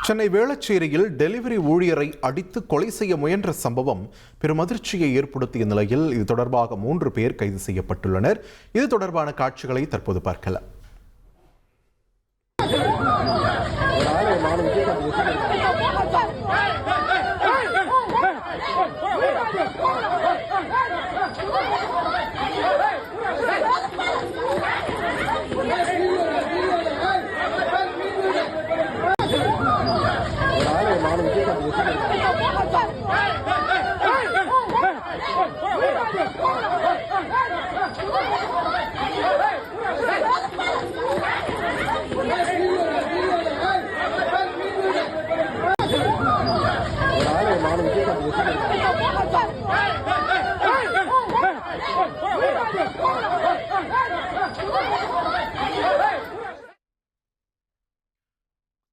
Chennai வேளச்சேரியில் delivery ஊழியரை அடித்து கொலை செய்ய முயன்ற சம்பவம் பெரும் அதிர்ச்சியை ஏற்படுத்திய நிலையில் இது தொடர்பாக 3 பேர் கைது செய்யப்பட்டுள்ளனர். இது தொடர்பான காட்சிகளை தற்போது பார்க்கலாம்.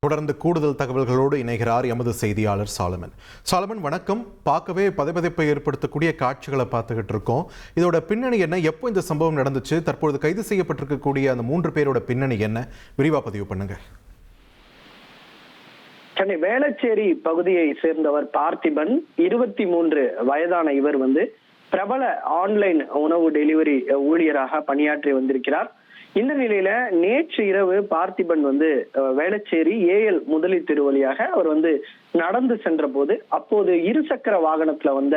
தொடர்ந்து கூடுதல் தகவல்களோடு இணைகிறார் எமது செய்தியாளர் சாலமன். வணக்கம். பார்க்கவே பதைபதைப்பை ஏற்படுத்தக்கூடிய காட்சிகளை பார்த்துக்கிட்டு இருக்கோம். இதோட பின்னணி என்ன? எப்போ இந்த சம்பவம் நடந்துச்சு? தற்பொழுது கைது செய்யப்பட்டிருக்கக்கூடிய அந்த 3 பேரோட பின்னணி என்ன? விரிவா பதிவு பண்ணுங்க. சென்னை வேளச்சேரி பகுதியை சேர்ந்தவர் பார்த்திபன். 23 வயதான இவர் பிரபல ஆன்லைன் உணவு டெலிவரி ஊழியராக பணியாற்றி வந்திருக்கிறார். இந்த நிலையில நேற்று இரவு பார்த்திபன் வேளச்சேரி ஏஎல் முதலி தெரு வழியாக அவர் நடந்து சென்ற போது அப்போது இருசக்கர வாகனத்துல வந்த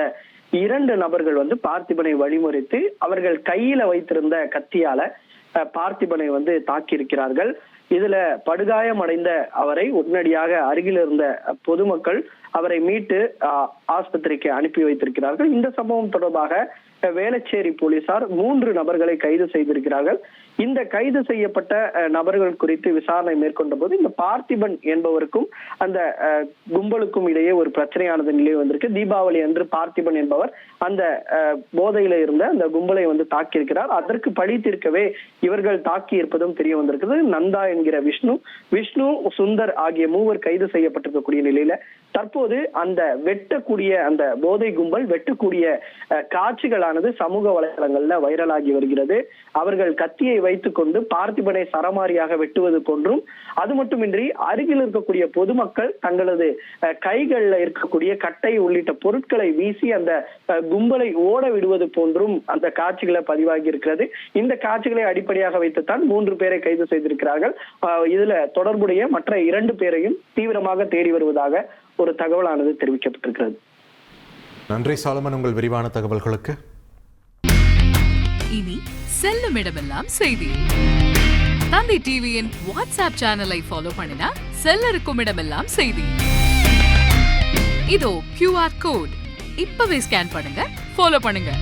2 நபர்கள் பார்த்திபனை வழிமுறைத்து அவர்கள் கையில வைத்திருந்த கத்தியால பார்த்திபனை தாக்கியிருக்கிறார்கள். இதுல படுகாயம் அடைந்த அவரை உடனடியாக அருகில் இருந்த பொதுமக்கள் அவரை மீட்டு ஆஸ்பத்திரிக்கு அனுப்பி வைத்திருக்கிறார்கள். இந்த சம்பவம் தொடர்பாக வேளச்சேரி போலீசார் 3 நபர்களை கைது செய்திருக்கிறார்கள். இந்த கைது செய்யப்பட்ட நபர்கள் குறித்து விசாரணை மேற்கொண்ட போது இந்த பார்த்திபன் என்பவருக்கும் அந்த கும்பலுக்கும் இடையே ஒரு பிரச்சனையானது நிலை வந்திருக்கு. தீபாவளி அன்று பார்த்திபன் என்பவர் அந்த போதையில இருந்த அந்த கும்பலை தாக்கியிருக்கிறார். அதற்கு பழி தீர்க்கவே இவர்கள் தாக்கி இருப்பதும் தெரிய வந்திருக்கிறது. நந்தா என்கிற விஷ்ணு சுந்தர் ஆகிய 3 கைது செய்யப்பட்டிருக்கக்கூடிய நிலையில தற்போது அந்த வெட்டக்கூடிய அந்த போதை கும்பல் வெட்டக்கூடிய காட்சிகளானது சமூக வலைதளங்கள்ல வைரலாகி வருகிறது. அவர்கள் கத்தியை வைத்துக் கொண்டு பார்த்திபனை சரமாரியாக வெட்டுவது போன்றும், அது மட்டுமின்றி அருகில் இருக்கக்கூடிய பொதுமக்கள் தங்களது கைகள்ல இருக்கக்கூடிய கட்டை உள்ளிட்ட பொருட்களை வீசி அந்த கும்பலை ஓட விடுவது போன்றும் அந்த காட்சிகளை பதிவாகி இருக்கிறது. இந்த காட்சிகளை அடிப்படையாக வைத்துத்தான் 3 பேரை கைது செய்திருக்கிறார்கள். இதுல தொடர்புடைய மற்ற 2 பேரையும் தீவிரமாக தேடி வருவதாக ஒரு தகவலானது தெரிவிக்கப்பட்டிருக்கிறது. நன்றி சாலமன், உங்கள் விரிவான தகவல்களுக்கு. இனி செல்லும் இடமெல்லாம் செய்தி. தந்தி டிவியின் வாட்ஸ்அப் சேனலை ஃபாலோ பண்ணினா செல்ல இருக்கும் இடமெல்லாம் செய்தி. இதோ QR கோட் இப்பவே ஸ்கேன் பண்ணுங்க, ஃபாலோ பண்ணுங்க.